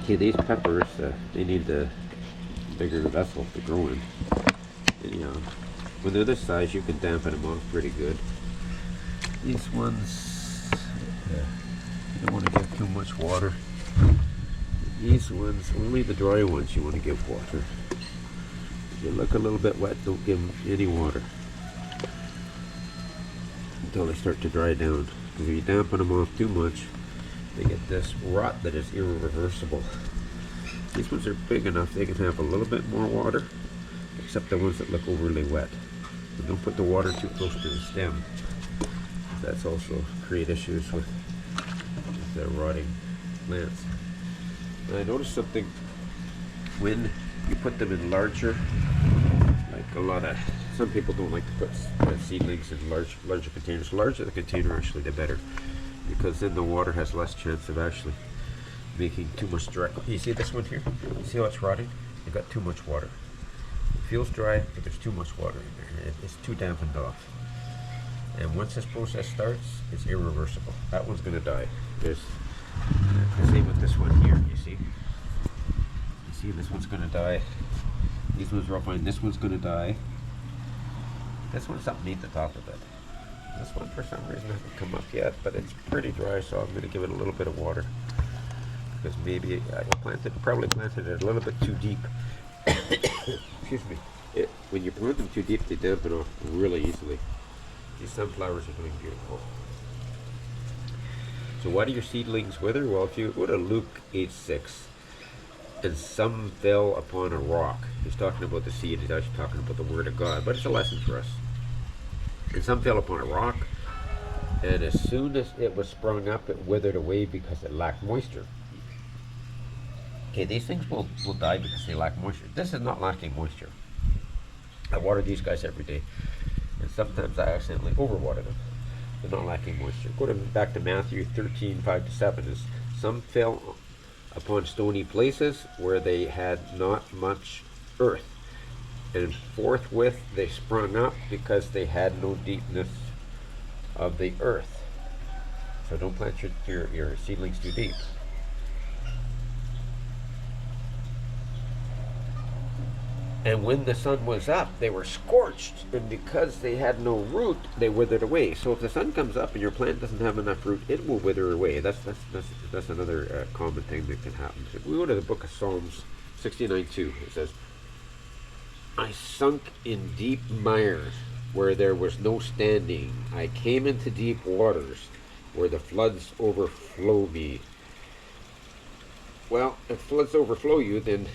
Okay, these peppers, they need a bigger vessel to grow in. Anyhow, when they're this size, you can dampen them off pretty good. These ones, you don't want to give too much water. These ones, only the dry ones you want to give water. If they look a little bit wet, don't give them any water until they start to dry down. Because if you dampen them off too much, they get this rot that is irreversible. These ones are big enough they can have a little bit more water, except the ones that look overly wet. So don't put the water too close to the stem. That's also create issues with the rotting plants. And I noticed something when you put them in larger, like some people don't like to put seedlings in larger containers. The larger the container, actually, the better, because then the water has less chance of actually making too much dry. You see this one here? You see how it's rotting? It got too much water. It feels dry, but there's too much water in there. It's too dampened off. And once this process starts, it's irreversible. That one's going to die. There's the same with this one here. You see? You see, this one's going to die. These ones are all fine. This one's going to die. This one's up neat the top of it. This one, for some reason, hasn't come up yet, but it's pretty dry, so I'm going to give it a little bit of water. Because maybe I probably planted it a little bit too deep. Excuse me. When you plant them too deep, they dampen off really easily. These sunflowers are doing beautiful. So why do your seedlings wither? Well, if you go to Luke 8:6, and some fell upon a rock. He's talking about the seed. He's actually talking about the Word of God, but it's a lesson for us. And some fell upon a rock, and as soon as it was sprung up, it withered away because it lacked moisture. Okay, these things will die because they lack moisture. This is not lacking moisture. I water these guys every day, and sometimes I accidentally overwater them. They're not lacking moisture. Back to Matthew 13:5-7. Is some fell upon stony places where they had not much earth, and forthwith they sprung up because they had no deepness of the earth. So don't plant your seedlings too deep. And when the sun was up, they were scorched, and because they had no root, they withered away. So if the sun comes up and your plant doesn't have enough root, it will wither away. That's another common thing that can happen. If we go to the book of Psalms 69:2, it says, I sunk in deep mire where there was no standing. I came into deep waters where the floods overflow me. Well, if floods overflow you, then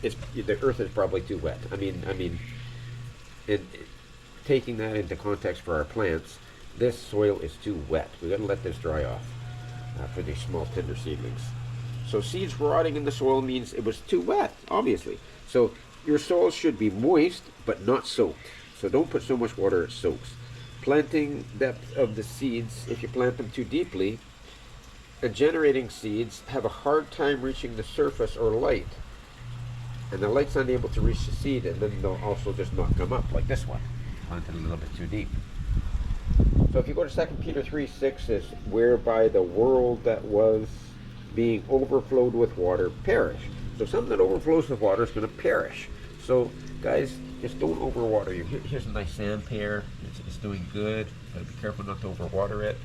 the earth is probably too wet. I mean, taking that into context for our plants, this soil is too wet. We've got to let this dry off for these small tender seedlings. So seeds rotting in the soil means it was too wet, obviously. So your soil should be moist, but not soaked. So don't put so much water it soaks. Planting depth of the seeds, if you plant them too deeply, and generating seeds have a hard time reaching the surface or light. And the light's unable to reach the seed, and then they'll also just not come up, like this one. Planted a little bit too deep. So if you go to 2 Peter 3:6, is whereby the world that was being overflowed with water perish. So something that overflows with water is going to perish. So guys, just don't overwater. Here's a nice sand pear. It's doing good. Gotta be careful not to overwater it.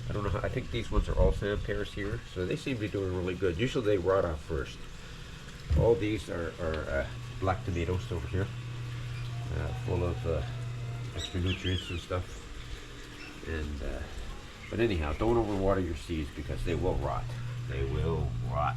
I don't know how. I think these ones are all sand pears here, so they seem to be doing really good. Usually they rot off first. All these are black tomatoes over here, full of extra nutrients and stuff. And but anyhow, don't overwater your seeds because they will rot. They will rot.